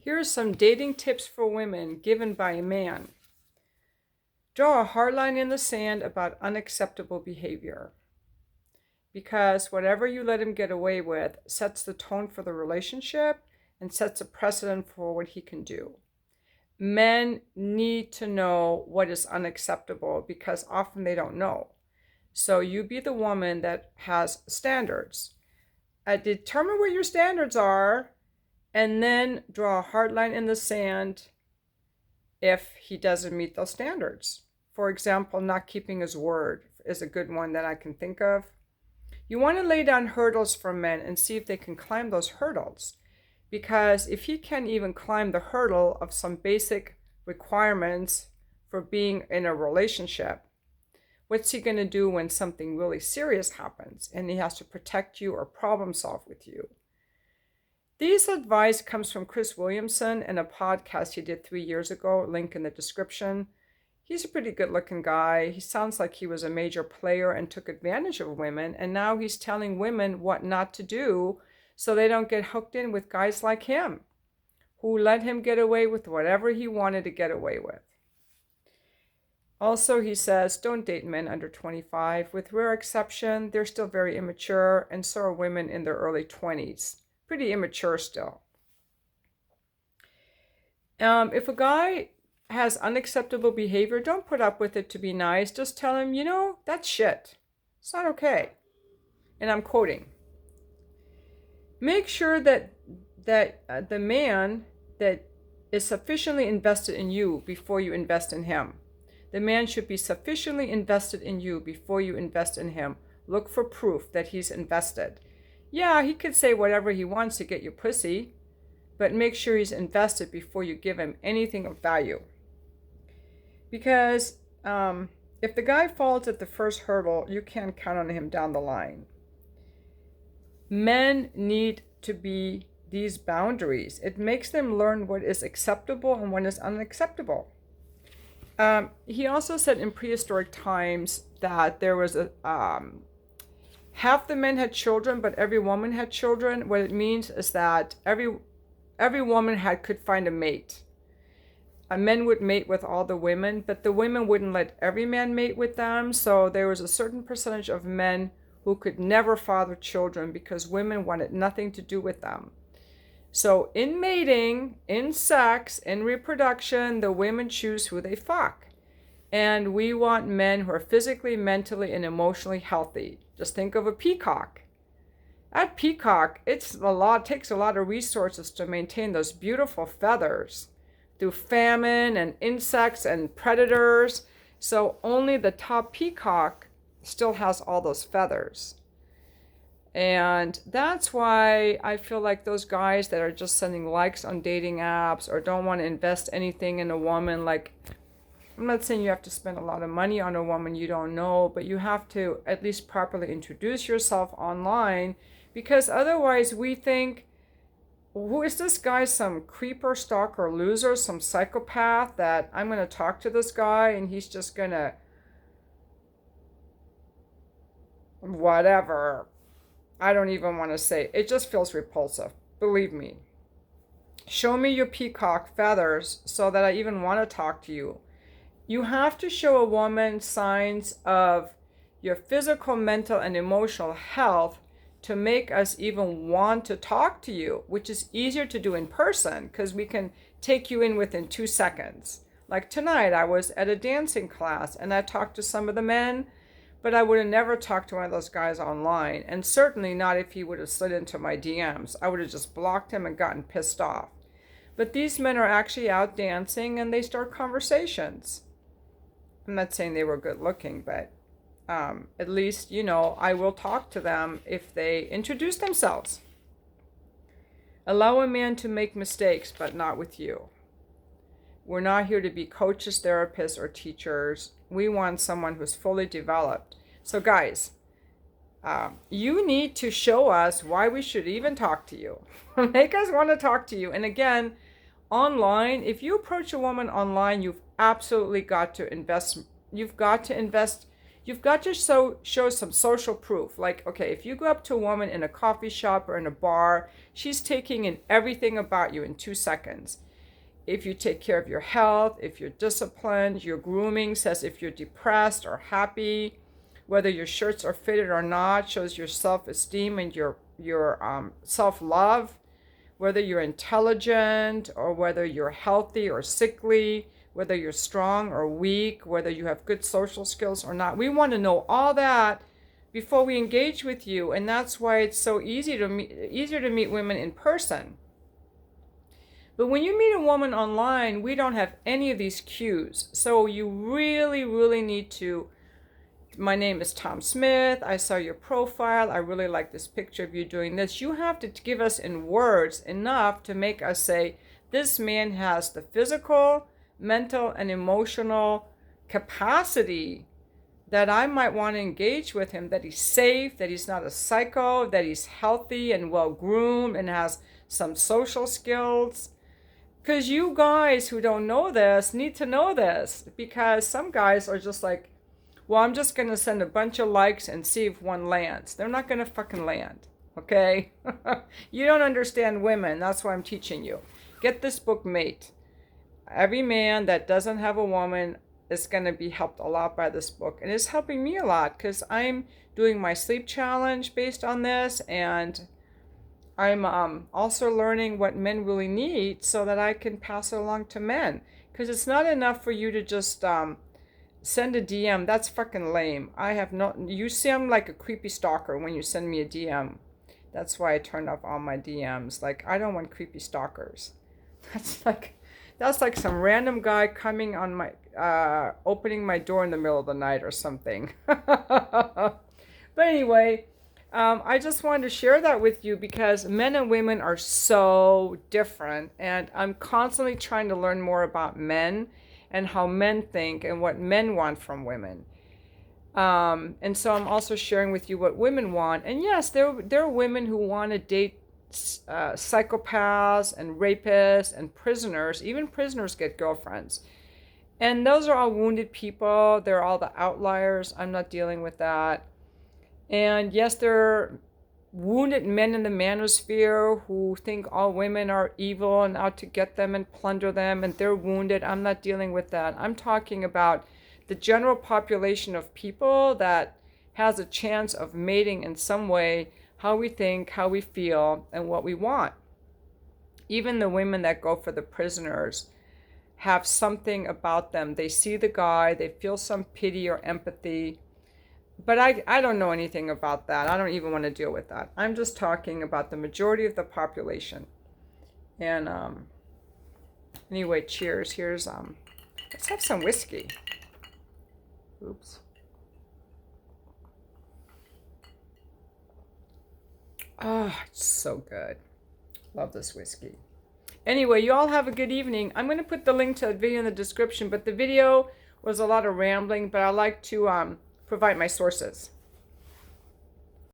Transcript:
Here are some dating tips for women given by a man. Draw a hard line in the sand about unacceptable behavior, because whatever you let him get away with sets the tone for the relationship and sets a precedent for what he can do. Men need to know what is unacceptable because often they don't know. So you be the woman that has standards. Determine what your standards are and then draw a hard line in the sand if he doesn't meet those standards. For example, not keeping his word is a good one that I can think of. You want to lay down hurdles for men and see if they can climb those hurdles. Because if he can't even climb the hurdle of some basic requirements for being in a relationship, what's he going to do when something really serious happens and he has to protect you or problem solve with you? This advice comes from Chris Williamson in a podcast he did 3 years ago, link in the description. He's a pretty good looking guy. He sounds like he was a major player and took advantage of women, and now he's telling women what not to do so they don't get hooked in with guys like him, who let him get away with whatever he wanted to get away with. Also, he says, don't date men under 25. With rare exception, they're still very immature, and so are women in their early 20s. Pretty immature still. If a guy has unacceptable behavior, don't put up with it to be nice. Just tell him, that's shit. It's not okay. And I'm quoting. Make sure that the man that is sufficiently invested in you before you invest in him. The man should be sufficiently invested in you before you invest in him. Look for proof that he's invested. Yeah, he could say whatever he wants to get you pussy, but make sure he's invested before you give him anything of value. Because if the guy falls at the first hurdle, you can't count on him down the line. Men need to be these boundaries. It makes them learn what is acceptable and what is unacceptable. He also said in prehistoric times that there was half the men had children, but every woman had children. What it means is that every woman could find a mate. Men would mate with all the women, but the women wouldn't let every man mate with them. So there was a certain percentage of men who could never father children because women wanted nothing to do with them. So in mating, in sex, in reproduction, the women choose who they fuck. And we want men who are physically, mentally, and emotionally healthy. Just think of a peacock. That peacock, takes a lot of resources to maintain those beautiful feathers through famine and insects and predators. So only the top peacock still has all those feathers. And that's why I feel like those guys that are just sending likes on dating apps or don't want to invest anything in a woman, like, I'm not saying you have to spend a lot of money on a woman you don't know, but you have to at least properly introduce yourself online, because otherwise we think, who is this guy, some creeper, stalker, loser, some psychopath that I'm going to talk to this guy and he's just going to whatever. I don't even want to say. It just feels repulsive. Believe me. Show me your peacock feathers so that I even want to talk to you. You have to show a woman signs of your physical, mental, and emotional health to make us even want to talk to you, which is easier to do in person because we can take you in within 2 seconds. Like tonight, I was at a dancing class and I talked to some of the men, but I would have never talked to one of those guys online, and certainly not if he would have slid into my DMs. I would have just blocked him and gotten pissed off. But these men are actually out dancing and they start conversations. I'm not saying they were good looking, but at least, I will talk to them if they introduce themselves. Allow a man to make mistakes, but not with you. We're not here to be coaches, therapists, or teachers. We want someone who's fully developed. So guys, you need to show us why we should even talk to you. Make us want to talk to you. And again, online, if you approach a woman online, you've absolutely got to invest. You've got to invest You've got to show some social proof. Like, okay, if you go up to a woman in a coffee shop or in a bar, she's taking in everything about you in 2 seconds. If you take care of your health, if you're disciplined, your grooming says if you're depressed or happy, whether your shirts are fitted or not, shows your self-esteem and your self-love, whether you're intelligent or whether you're healthy or sickly, whether you're strong or weak, whether you have good social skills or not. We want to know all that before we engage with you, and that's why it's so easier to meet women in person. But when you meet a woman online, we don't have any of these cues. So you really, really need to, my name is Tom Smith, I saw your profile, I really like this picture of you doing this. You have to give us in words enough to make us say, this man has the physical, mental, and emotional capacity that I might want to engage with him, that he's safe, that he's not a psycho, that he's healthy and well-groomed and has some social skills. Because you guys who don't know this need to know this, because some guys are just like, well, I'm just going to send a bunch of likes and see if one lands. They're not going to fucking land, okay? You don't understand women. That's why I'm teaching you. Get this book, Mate. Every man that doesn't have a woman is going to be helped a lot by this book. And it's helping me a lot because I'm doing my sleep challenge based on this, and I'm also learning what men really need so that I can pass it along to men. Because it's not enough for you to just send a DM. That's fucking lame. You seem like a creepy stalker when you send me a DM. That's why I turned off all my DMs. Like, I don't want creepy stalkers. That's like some random guy coming on my, opening my door in the middle of the night or something. But anyway, I just wanted to share that with you because men and women are so different, and I'm constantly trying to learn more about men and how men think and what men want from women. And so I'm also sharing with you what women want. And yes, there are women who want to date psychopaths and rapists and prisoners. Even prisoners get girlfriends. And those are all wounded people. They're all the outliers. I'm not dealing with that. And yes, there are wounded men in the manosphere who think all women are evil and out to get them and plunder them, and they're wounded. I'm not dealing with that. I'm talking about the general population of people that has a chance of mating in some way, how we think, how we feel, and what we want. Even the women that go for the prisoners have something about them. They see the guy, they feel some pity or empathy. But I don't know anything about that. I don't even want to deal with that. I'm just talking about the majority of the population. And anyway, cheers. Here's let's have some whiskey. Oops. Oh, it's so good. Love this whiskey. Anyway, you all have a good evening. I'm going to put the link to the video in the description, but the video was a lot of rambling, but I like to provide my sources.